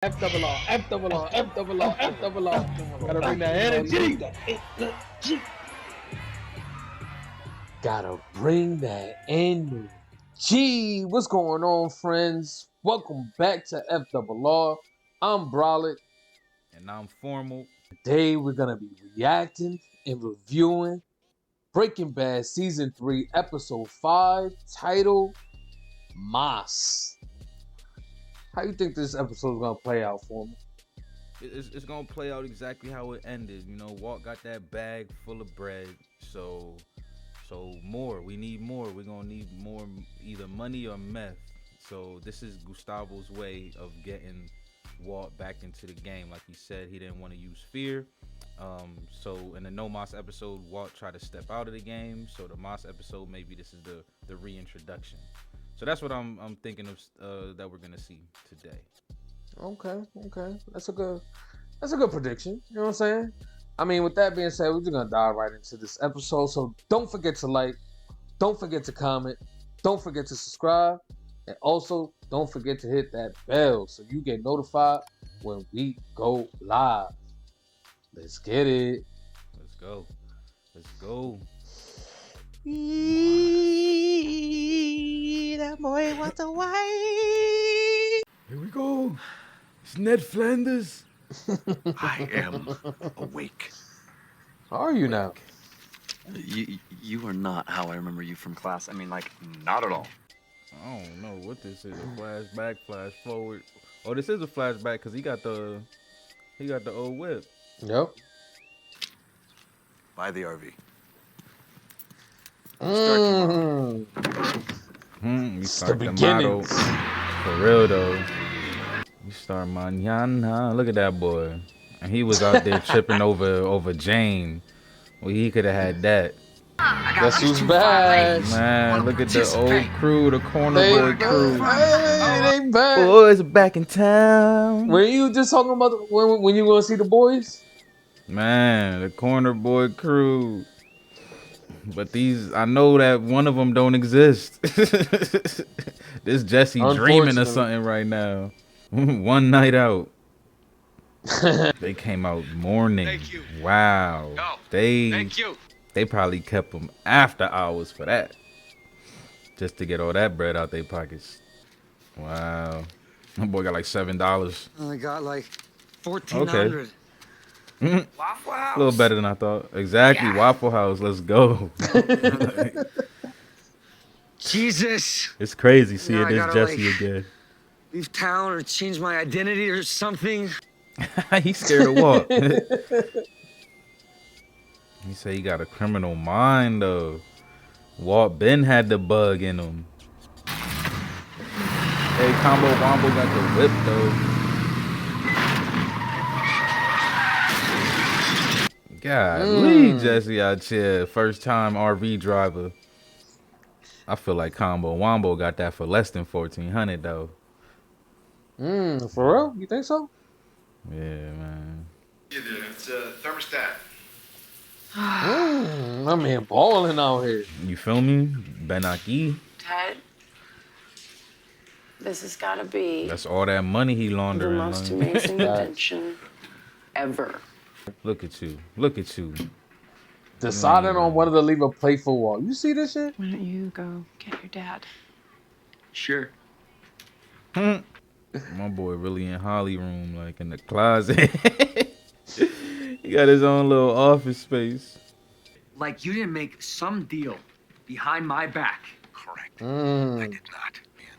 F double R, F double R, F double R, F double R. Gotta bring that energy. Gotta bring that energy. What's going on, friends? Welcome back to F double R. I'm Bralik. And I'm Formal. Today we're gonna be reacting and reviewing Breaking Bad Season 3, Episode 5, titled Moss. How you think this episode is gonna play out for me? It's gonna play out exactly how it ended. You know, Walt got that bag full of bread, so more. We need more. We're gonna need more, either money or meth. So this is Gustavo's way of getting Walt back into the game. Like he said, he didn't want to use fear. So in the No Moss episode, Walt tried to step out of the game. So the Moss episode, maybe this is the reintroduction. So that's what I'm thinking of that we're gonna see today. Okay. That's a good prediction. You know what I'm saying? I mean, with that being said, we're just gonna dive right into this episode. So don't forget to like, don't forget to comment, don't forget to subscribe, and also don't forget to hit that bell so you get notified when we go live. Let's get it. Let's go. Let's go. That boy wants a wife. Here we go. It's Ned Flanders. I am awake. How are you now? You are not how I remember you from class. I mean, like, not at all. I don't know what this is. A flashback, flash forward. Oh, this is a flashback because he got the old whip. Yep. Buy the RV. We It's start the the motto. beginnings. For real though. We start mañana. Look at that boy. And he was out there tripping over Jane. Well, he could have had that. Guess who's back? Man, look at the old crew, the corner boy crew. They back. Boys are back in town. Were you just talking about when you gonna see the boys? Man, the corner boy crew. But these, I know that one of them don't exist. This Jesse dreaming of something right now. One night out. They came out morning. Thank you. Wow. No. They Thank you. They probably kept them after hours for that. Just to get all that bread out their pockets. Wow. My boy got like $7. Only got like 1,400. Waffle House. A little better than I thought. Exactly. Yeah. Waffle House. Let's go. Jesus. It's crazy seeing Now I this gotta, Jesse like, again. Leave town or change my identity or something. He's scared to walk. He said he got a criminal mind though. Walt Ben had the bug in him. Hey, Combo Wombo got the whip though. Golly, Jesse out here, first time RV driver. I feel like Combo Wombo got that for less than 1,400 though. For real? You think so? Yeah, man. It's a thermostat. My man balling out here. You feel me? Benaki. Ted, this has got to be That's all that money he the laundering. most amazing invention ever. Look at you. Look at you. Deciding on whether to leave a plate for Walt. You see this shit? Why don't you go get your dad? Sure. My boy really in Holly room, like in the closet. He got his own little office space. Like you didn't make some deal behind my back. Correct. I did not, man.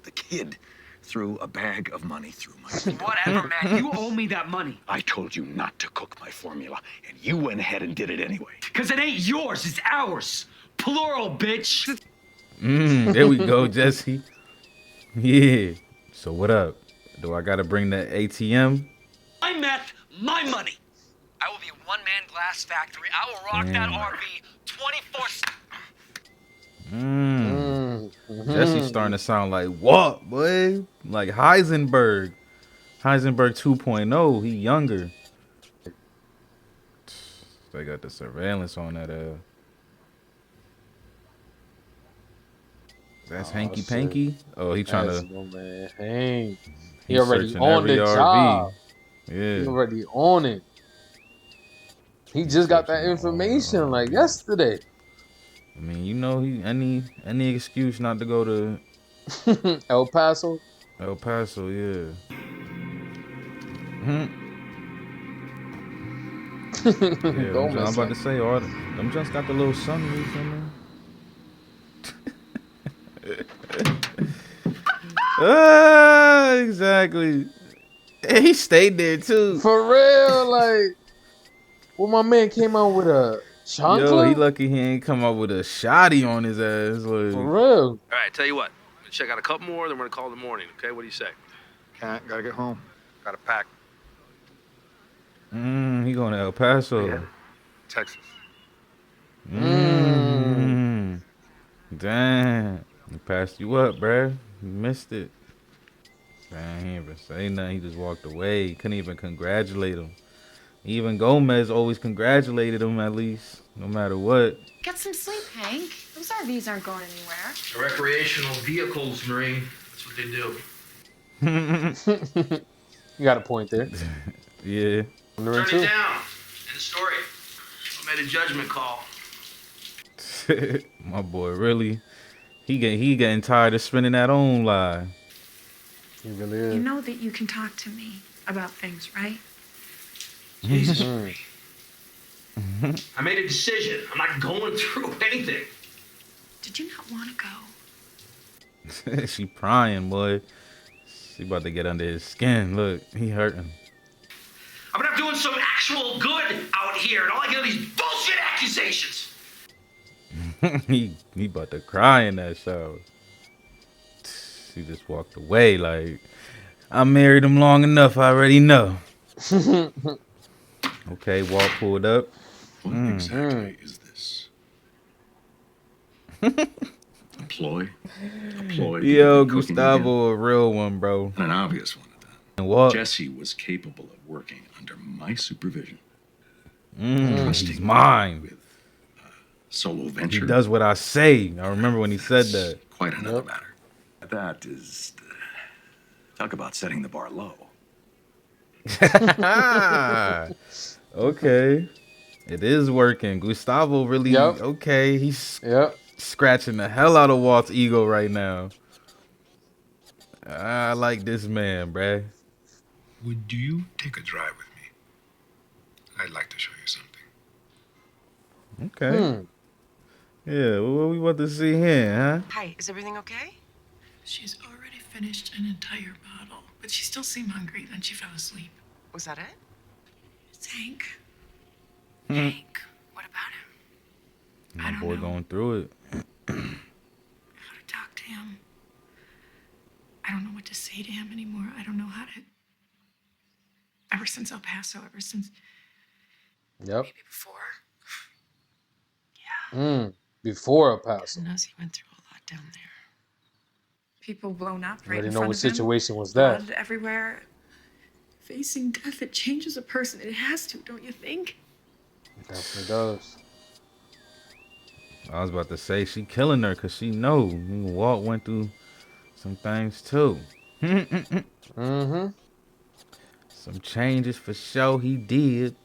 The kid threw a bag of money through my window. Whatever, man. You owe me that money. I told you not to cook my formula, and you went ahead and did it anyway. Because it ain't yours, it's ours. Plural, bitch. There we go, Jesse. Yeah. So what up? Do I gotta bring the ATM? My meth, my money. I will be a one-man glass factory. I will rock that RV 24/7. Jesse's starting to sound like what, boy? Like Heisenberg. Heisenberg 2.0. He younger. They got the surveillance on that. That's Hanky Panky. Oh, he trying to. Man. Hank. He He's already searching on every the RV. job. Yeah. He already on it. He He's just got that searching all the information like RV. yesterday. I mean, you know, he any excuse not to go to El Paso. El Paso, yeah. Mhm. Yeah, Don't I'm mess about up. to say them just got the little sunroof in there. Exactly. He stayed there too. For real, like, well, my man came out with a Yo, he chancla. lucky he ain't come up with a shotty on his ass. For Like, real. All right, tell you what. I'm gonna check out a couple more, then we're gonna call in the morning. Okay, what do you say? Can't. Gotta get home. Gotta pack. he going to El Paso. Yeah. Texas. Mm. Damn. He passed you up, bruh. You missed it. Damn, he didn't even say nothing. He just walked away. He couldn't even congratulate him. Even Gomez always congratulated him at least, no matter what. Get some sleep, Hank. Those RVs aren't going anywhere. Recreational vehicles, Marine. That's what they do. You got a point there. Yeah. Number Turn two. it down. End of story. I made a judgment call. My boy, really, he getting tired of spinning that own lie. He really is. You know that you can talk to me about things, right? Jesus, Marie. I made a decision. I'm not going through anything. Did you not want to go? She prying, boy. She about to get under his skin. Look, he hurting. I'm not doing some actual good out here, and all I get are these bullshit accusations. he about to cry in that shower. She just walked away like, I married him long enough. I already know. Okay, Walt pulled up. What exactly is this? A ploy? A ploy to Yo, get me cooking Gustavo, again? a real one, bro. And an obvious one at that. And Walt, Jesse was capable of working under my supervision. he's Trusting me mine. with solo He venture. does what I say. I remember when he said that. Quite another matter. That is, talk about setting the bar low. Okay. It is working. Gustavo really, Yep. okay, he's Yep. scratching the hell out of Walt's ego right now. I like this man, bruh. Would you take a drive with me? I'd like to show you something. Okay. Yeah, what we want to see here, huh? Hi, is everything okay? She's already finished an entire bottle, but she still seemed hungry. Then she fell asleep. Was that it? It's Hank. Hank, what about him? My I don't boy know. going through it. How to talk to him. I don't know what to say to him anymore. I don't know how to. Ever since El Paso, ever since Yep. maybe before. Before El Paso. Knows he went through a lot down there. People blown up You right already in know front what of him. situation was that. Blood everywhere. Facing death, it changes a person. It has to, don't you think? It definitely does. I was about to say she killing her because she know Walt went through some things too. Some changes for sure he did.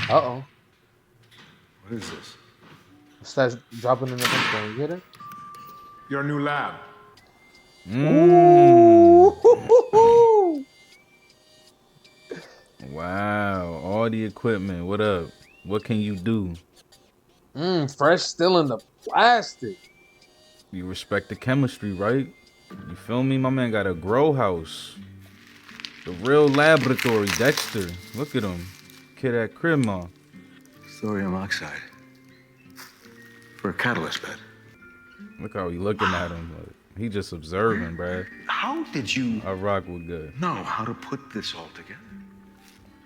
Uh-oh. What is this? What's that dropping in the phone? You get it? Your new lab. Ooh. Wow, all the equipment. What up? What can you do? Fresh still in the plastic. You respect the chemistry, right? You feel me? My man got a grow house. The real laboratory, Dexter. Look at him. Kid at crib, ma. Thorium oxide. For a catalyst bed. Look how he looking at him. Like, he just observing, bruh. How did you I rock with good. know how to put this all together?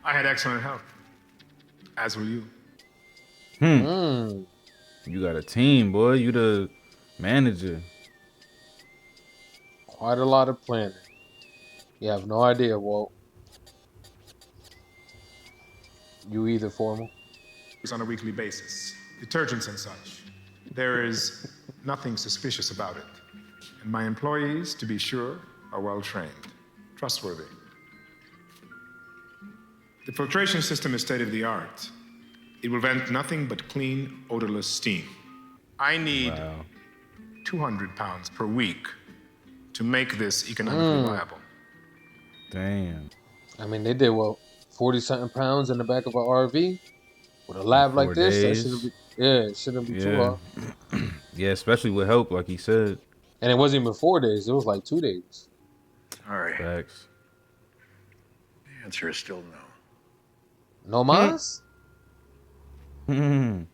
I had excellent health. As will you. You got a team, boy. You the manager. Quite a lot of planning. You have no idea, Walt. You either, Formal. It's on a weekly basis. Detergents and such. There is nothing suspicious about it. And my employees, to be sure, are well trained, trustworthy. The filtration system is state of the art. It will vent nothing but clean, odorless steam. I need 200 pounds per week to make this economically viable. Damn. I mean, they did what, 40-something pounds in the back of an RV with a lab like 4 this. That days. shouldn't be. Yeah, it shouldn't be too hard. Yeah, especially with help, like he said. And it wasn't even 4 days. It was like 2 days. All right. Facts. The answer is still no. No mas? A man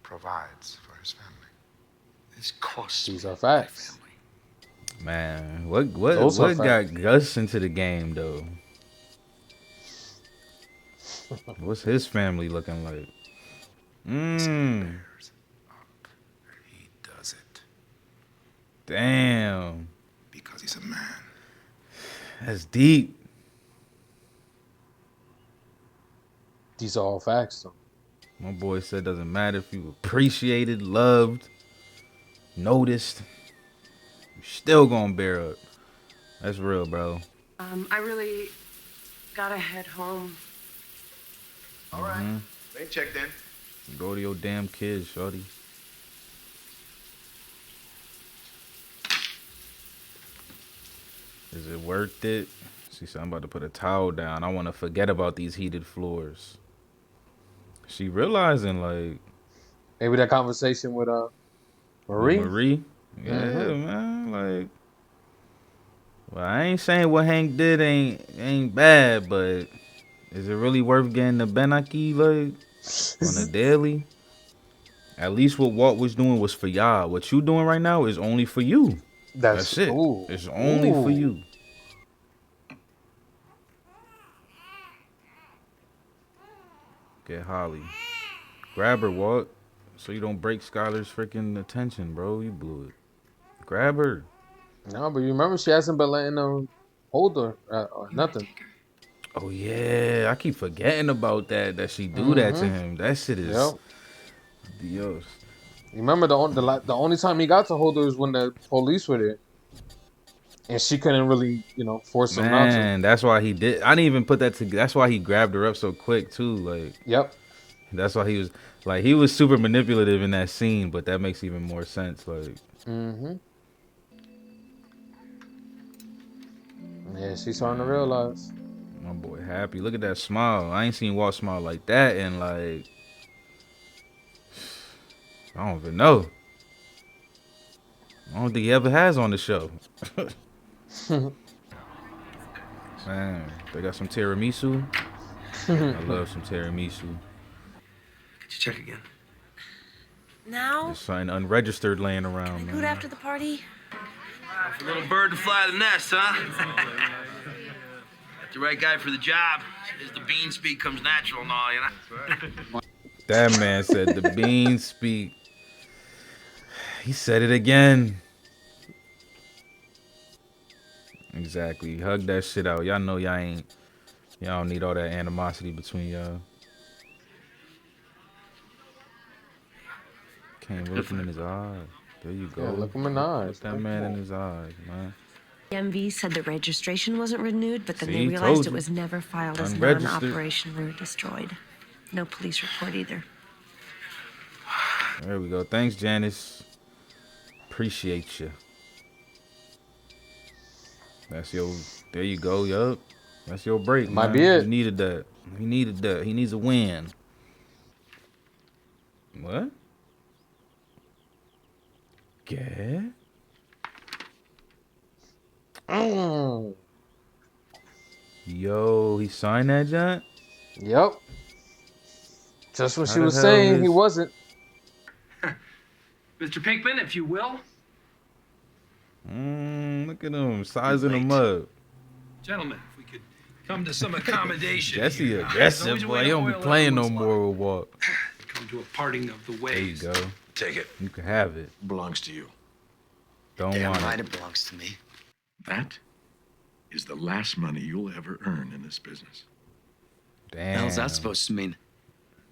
provides for his family. This costs These me are facts. my family. Man, what Those are got Gus into the game though? What's his family looking like? Bears up. He does it Damn. because he's a man. That's deep. These are all facts, though. My boy said doesn't matter if you appreciated, loved, noticed. You're still gonna bear up. That's real, bro. I really gotta head home. All right. They checked in. Go to your damn kids, shorty. Is it worth it? She said, I'm about to put a towel down. I want to forget about these heated floors. She realizing, like... Maybe that conversation with Marie? Marie? Yeah, man. Like... Well, I ain't saying what Hank did ain't bad, but... Is it really worth getting the Benaki, like... on a daily? At least what Walt was doing was for y'all. What you doing right now is only for you. That's it. Ooh, it's only for you. Get Holly. Grab her, Walt. So you don't break Skylar's freaking attention, bro. You blew it. Grab her. No, but you remember she hasn't been letting them hold her or nothing. Oh, yeah. I keep forgetting about that, that she do that to him. That shit is... Yep. Dios. You remember the only time he got to hold her was when the police were there. And she couldn't really, force him not to. Man, that's why he did. I didn't even put that together. That's why he grabbed her up so quick, too. Like, yep. That's why he was, like, he was super manipulative in that scene, but that makes even more sense. Like, Yeah, she's starting to realize. My boy happy. Look at that smile. I ain't seen Walt smile like that in, like, I don't even know. I don't think he ever has on the show. Man, they got some tiramisu. I love some tiramisu. Could you check again? Now? There's something unregistered laying around, Can I man. do it after the party? For a little bird to fly the nest, huh? Got the right guy for the job. Says the bean speak comes natural and all, you know? That man said the bean speak. He said it again. Exactly. Hug that shit out. Y'all know y'all don't need all that animosity between y'all. Can't look him in his eyes. There you go. Yeah, look him in the eyes. Look that man in his eyes, man. MV said the registration wasn't renewed, but then See, they told realized it you. was never filed as Unregistered. non-operational or destroyed. No police report either. There we go. Thanks, Janice. Appreciate you. That's your... There you go, yup. That's your break, Might man. be it. He needed that. He needed that. He needs a win. What? Yeah? Yo, he signed that, John? Yep. Just what How she the was hell saying, is- he wasn't. Mr. Pinkman, if you will. Look at him, sizing him up. Gentlemen, if we could come to some accommodation. Jesse here. There's aggressive, always a boy. way He to don't be oil playing no everyone's more with Walt. Come to a parting of the There you ways. go. Take it. You can have it. Belongs to you. Don't Damn want right it. it belongs to me. That is the last money you'll ever earn in this business. Damn. hell's that supposed to mean?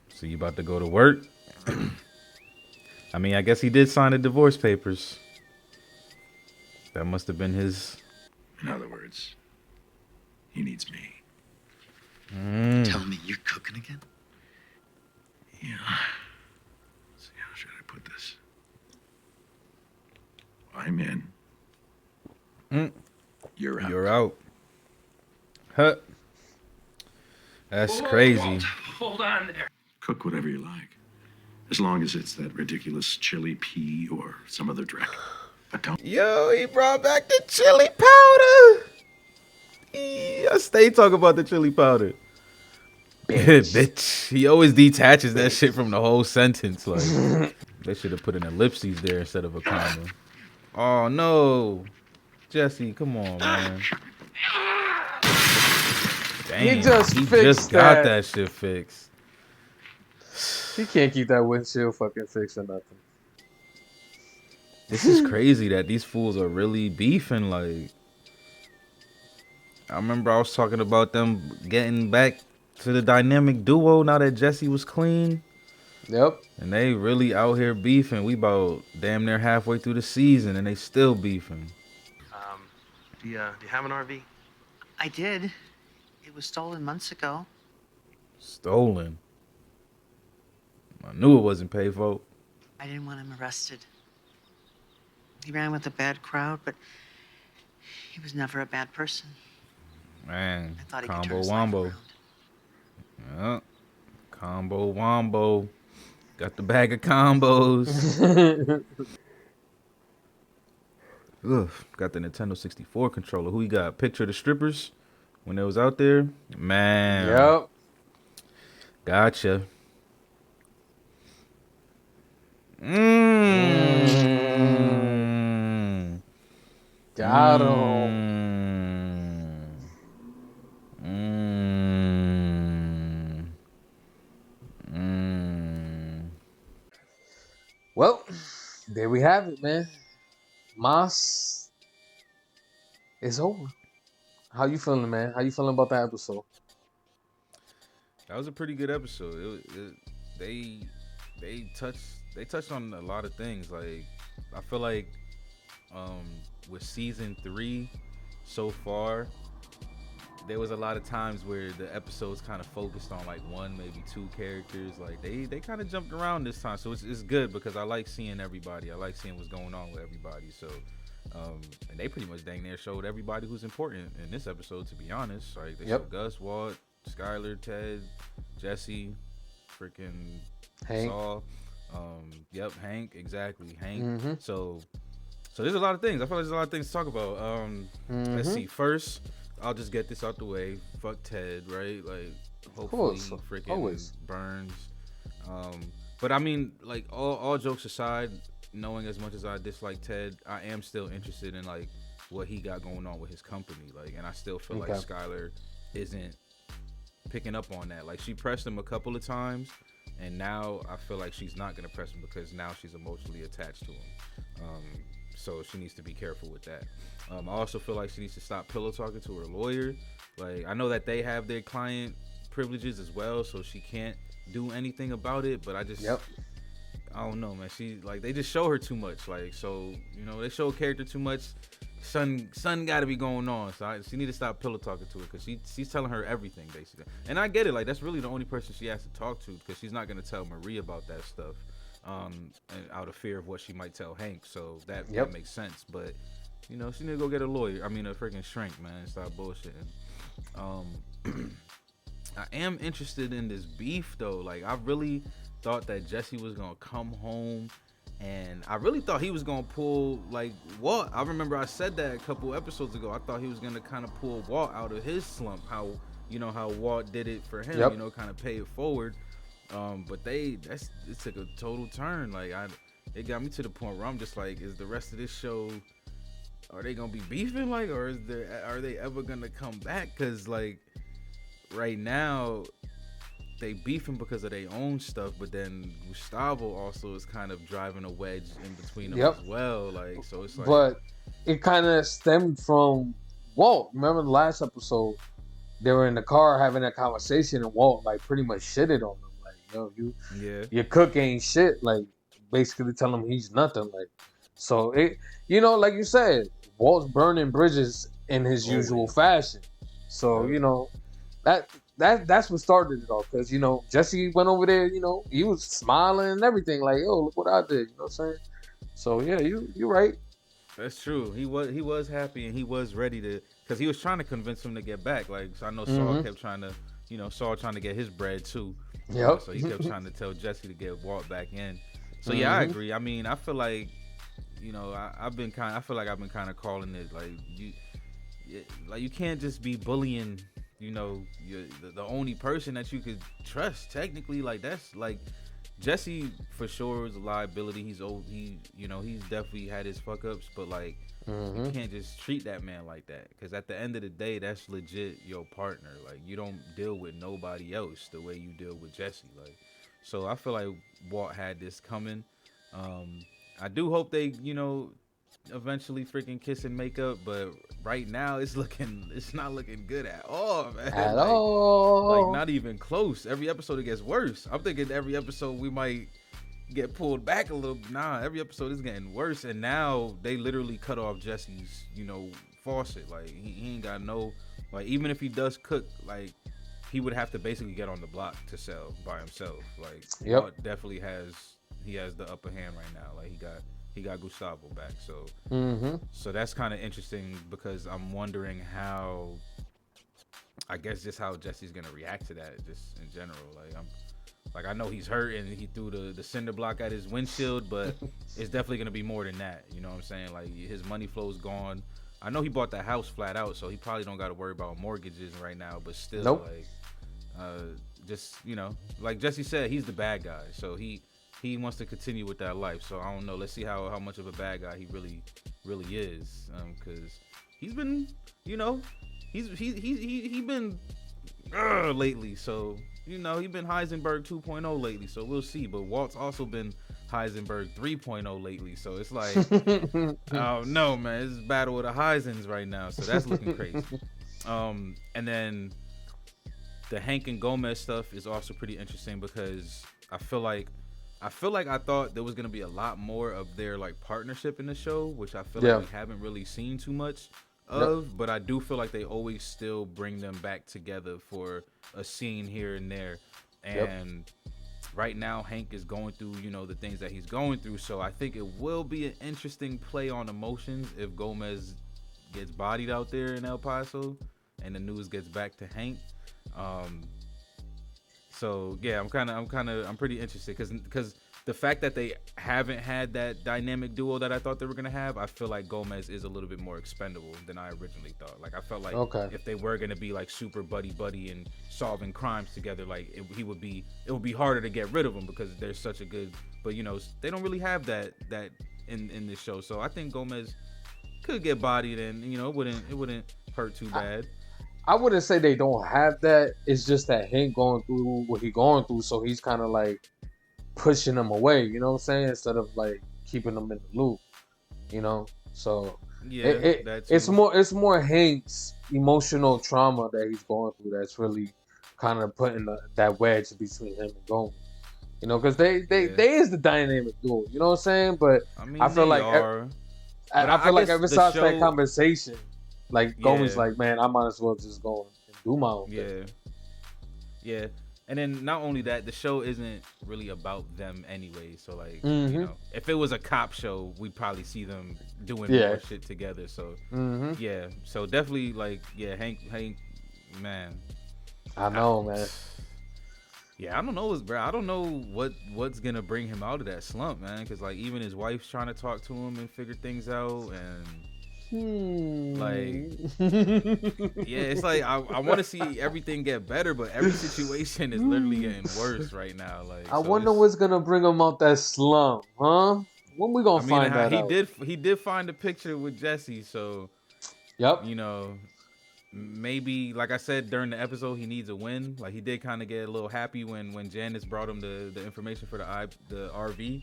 So you about to go to work? I mean, I guess he did sign the divorce papers. That must have been his. In other words, he needs me. Tell me you're cooking again? Yeah. Let's see, how should I put this? I'm in. You're out. You're out. Huh. That's crazy. Hold on there. Cook whatever you like. As long as it's that ridiculous chili pea or some other dreck. But don't. Yo, he brought back the chili powder. I stay talking about the chili powder. Bitch. He always detaches that shit from the whole sentence. Like, they should have put an ellipses there instead of a comma. Oh, no. Jesse, come on, man. Damn, He just got that shit fixed. He can't keep that windshield fucking fixed or nothing. This is crazy that these fools are really beefing. Like, I remember I was talking about them getting back to the dynamic duo now that Jesse was clean. Yep. And they really out here beefing. We about damn near halfway through the season and they still beefing. Do you have an RV? I did. It was stolen months ago. Stolen? I knew it wasn't paid for. I didn't want him arrested. He ran with a bad crowd, but he was never a bad person. Man, I thought he could turn combo his life wombo. around. Yeah. Combo wombo. Got the bag of combos. Ugh, got the Nintendo 64 controller. Who you got? Picture of the strippers when they was out there? Man. Yep. Gotcha. Got him. Well, there we have it, man. Moss is over. How you feeling, man? How you feeling about that episode? That was a pretty good episode. They touched on a lot of things. Like, I feel like with season 3 so far, there was a lot of times where the episodes kind of focused on like one, maybe two characters. Like they kind of jumped around this time, so it's good because I like seeing everybody. I like seeing what's going on with everybody. So, and they pretty much dang near showed everybody who's important in this episode. To be honest, like they showed Gus, Walt, Skylar, Ted, Jesse, freaking Hank. Saul. Hank, exactly, Hank. So there's a lot of things. I feel like there's a lot of things to talk about. Let's see. First, I'll just get this out the way. Fuck Ted, right? Like, hopefully he freaking burns. But I mean, like, all jokes aside, knowing as much as I dislike Ted, I am still interested in like what he got going on with his company. Like, and I still feel like Skylar isn't picking up on that. Like, she pressed him a couple of times, and now I feel like she's not gonna press him because now she's emotionally attached to him. So she needs to be careful with that. I also feel like she needs to stop pillow talking to her lawyer. Like, I know that they have their client privileges as well, so she can't do anything about it. But I just, I don't know, man. She like they just show her too much. Like, so you know, they show a character too much. Son got to be going on. So she need to stop pillow talking to her because she's telling her everything basically. And I get it. Like, that's really the only person she has to talk to because she's not gonna tell Marie about that stuff. And out of fear of what she might tell Hank. So that makes sense. But you know, she need to go get a lawyer. I mean, a freaking shrink, man. Stop bullshitting. I am interested in this beef though. Like, I really thought that Jesse was gonna come home, and I really thought he was gonna pull like Walt. I remember I said that a couple episodes ago. I thought he was gonna kind of pull Walt out of his slump. How Walt did it for him. You know, kind of pay it forward. But it took a total turn. Like, it got me to the point where I'm just like, is the rest of this show, are they gonna be beefing, like, or are they ever gonna come back? Cause like right now they beefing because of their own stuff, but then Gustavo also is kind of driving a wedge in between them as well. Like, so it's like, but it kind of stemmed from Walt. Remember the last episode? They were in the car having that conversation, and Walt like pretty much shitted on them. Like, yo, Yeah. your cook ain't shit. Like basically tell him he's nothing. Like so it, like you said, Walt's burning bridges in his usual Always. fashion. So Yep. that's what started it all. Because Jesse went over there. He was smiling and everything. Like, yo, look what I did. You know what I'm saying? So yeah, you're right. That's true. He was happy and he was ready to, because he was trying to convince him to get back. Like, so I know Saul kept trying to, Saul trying to get his bread too. Yep. So he kept trying to tell Jesse to get Walt back in. So yeah, I agree. I mean, I feel like, I feel like I've been kind of calling it like you can't just be bullying. The only person that you could trust technically. Like that's like. Jesse for sure is a liability. He's old. He's definitely had his fuck ups, but like you can't just treat that man like that. Because at the end of the day, that's legit your partner. Like you don't deal with nobody else the way you deal with Jesse. Like, so I feel like Walt had this coming. I do hope they, eventually freaking kiss and make up, but right now it's not looking good at all, man. At like, all. Like not even close. Every episode it gets worse. I'm thinking every episode we might get pulled back a little. Nah, every episode is getting worse, and now they literally cut off Jesse's, faucet. Like he ain't got no, like even if he does cook, like he would have to basically get on the block to sell by himself. Like Walt definitely has the upper hand right now. Like he got Gustavo back, so that's kind of interesting because I'm wondering how Jesse's gonna react to that just in general. Like I know he's hurt and he threw the cinder block at his windshield, but it's definitely gonna be more than that. You know what I'm saying? Like his money flow's gone. I know he bought that house flat out, so he probably don't got to worry about mortgages right now. But still, like Jesse said, he's the bad guy, so he wants to continue with that life. So I don't know. Let's see how much of a bad guy he really is, because he's been, he been lately. So he been Heisenberg 2.0 lately. So we'll see. But Walt's also been Heisenberg 3.0 lately. So it's like, oh no, man, it's a battle of the Heisens right now. So that's looking crazy. And then the Hank and Gomez stuff is also pretty interesting because I feel like I thought there was gonna be a lot more of their like partnership in the show, which I feel like we haven't really seen too much of. But I do feel like they always still bring them back together for a scene here and there. And right now, Hank is going through the things that he's going through. So I think it will be an interesting play on emotions if Gomez gets bodied out there in El Paso, and the news gets back to Hank. So yeah, I'm pretty interested because the fact that they haven't had that dynamic duo that I thought they were gonna have, I feel like Gomez is a little bit more expendable than I originally thought. Like I felt like if they were gonna be like super buddy and solving crimes together, like it would be harder to get rid of him because they're such a good. But they don't really have that in this show. So I think Gomez could get bodied and it wouldn't hurt too bad. I wouldn't say they don't have that. It's just that Hank going through what he's going through, so he's kind of like pushing them away. You know what I'm saying? Instead of like keeping them in the loop. So it's more Hank's emotional trauma that he's going through that's really kind of putting that wedge between him and Gomez. Because they is the dynamic duo. You know what I'm saying? But I feel like I feel like every time that conversation. Like Gomez, like, man, I might as well just go and do my own thing. Yeah. And then not only that, the show isn't really about them anyway. So like, if it was a cop show, we'd probably see them doing more shit together. So yeah, so definitely like, Hank, man. I know, man. Yeah, I don't know, bro. I don't know what's gonna bring him out of that slump, man. Because like even his wife's trying to talk to him and figure things out and. Like it's like I want to see everything get better, but every situation is literally getting worse right now. Like I wonder what's gonna bring him out that slump, huh? When we gonna find that out? He did find a picture with Jesse, so maybe like I said during the episode, he needs a win. Like he did kind of get a little happy when Janice brought him the information for the RV.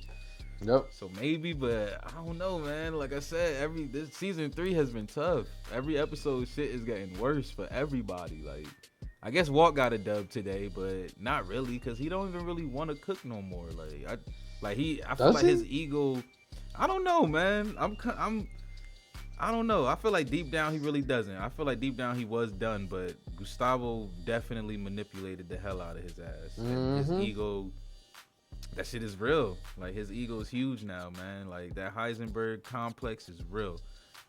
Yep. So maybe, but I don't know, man. Like I said, this season 3 has been tough. Every episode, shit is getting worse for everybody. Like I guess Walt got a dub today, but not really, because he don't even really want to cook no more. I feel Does like he? his ego. I don't know, man. I don't know. I feel like deep down he really doesn't. I feel like deep down he was done, but Gustavo definitely manipulated the hell out of his ass. And his ego, that shit is real. Like, his ego is huge now, man. Like, that Heisenberg complex is real.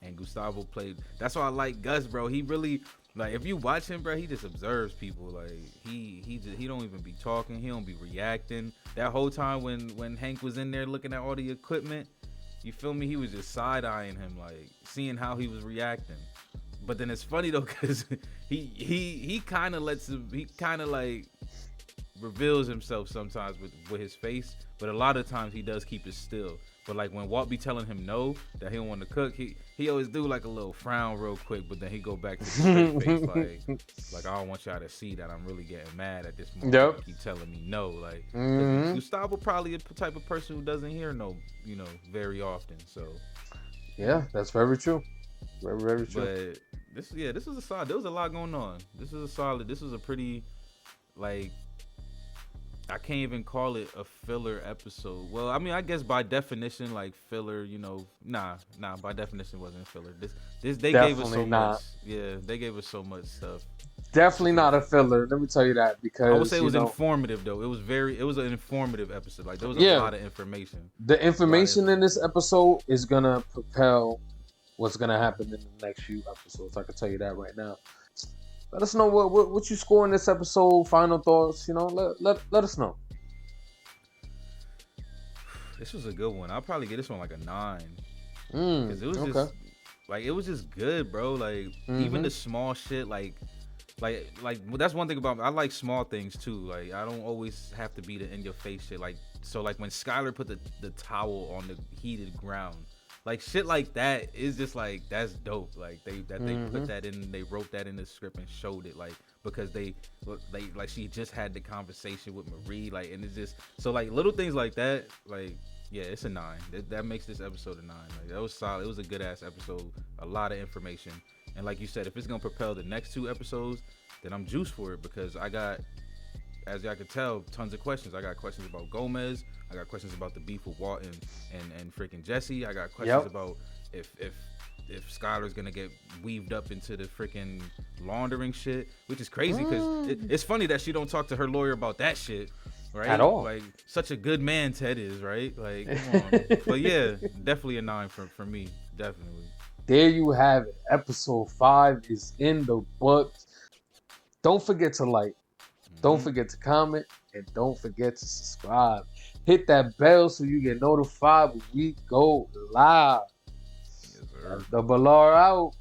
And Gustavo played. That's why I like Gus, bro. He really, like, if you watch him, bro, he just observes people. Like, he don't even be talking. He don't be reacting. That whole time when Hank was in there looking at all the equipment, you feel me? He was just side-eyeing him, like, seeing how he was reacting. But then it's funny, though, because he kind of like reveals himself sometimes with his face, but a lot of times he does keep it still. But like when Walt be telling him no, that he don't want to cook, he always do like a little frown real quick, but then he go back to the straight face, like I don't want y'all to see that I'm really getting mad at this moment. Yep. You keep telling me no, like Gustavo probably a type of person who doesn't hear no, very often. So Yeah, that's very true. Very, very true. But this was a solid. There was a lot going on. This was a pretty, like, I can't even call it a filler episode. Well, I mean, I guess by definition, like, filler, nah, by definition wasn't filler. They gave us so much. Yeah, they gave us so much stuff. Definitely not a filler. Let me tell you that, because I would say it was informative though. It was an informative episode. Like, there was a lot of information. The information in this episode is gonna propel what's gonna happen in the next few episodes. I can tell you that right now. Let us know what you score in this episode. Final thoughts. Let us know. This was a good one. I'll probably get this one like a 9. Because it was just like, it was just good, bro. Like, even the small shit, like that's one thing about me. I like small things too. Like, I don't always have to be the in your face shit. Like, so like when Skylar put the towel on the heated ground, like, shit like that is just like, that's dope. Like, they put that in, they wrote that in the script and showed it, like, because they like, she just had the conversation with Marie, like, and it's just, so like little things like that, like, yeah, it's a 9. That makes this episode a 9. Like, that was solid. It was a good ass episode. A lot of information. And like you said, if it's gonna propel the next 2 episodes, then I'm juiced for it, because I got, as y'all could tell, tons of questions. I got questions about Gomez. I got questions about the beef with Walt and freaking Jesse. I got questions about if Skylar's gonna get weaved up into the freaking laundering shit, which is crazy, because it's funny that she don't talk to her lawyer about that shit, right? At all. Like, such a good man Ted is, right? Like, come on. But yeah, definitely a 9 for me, definitely. There you have it. Episode 5 is in the books. Don't forget to like. Don't forget to comment, and don't forget to subscribe. Hit that bell so you get notified when we go live. Yes, sir. The Balar out.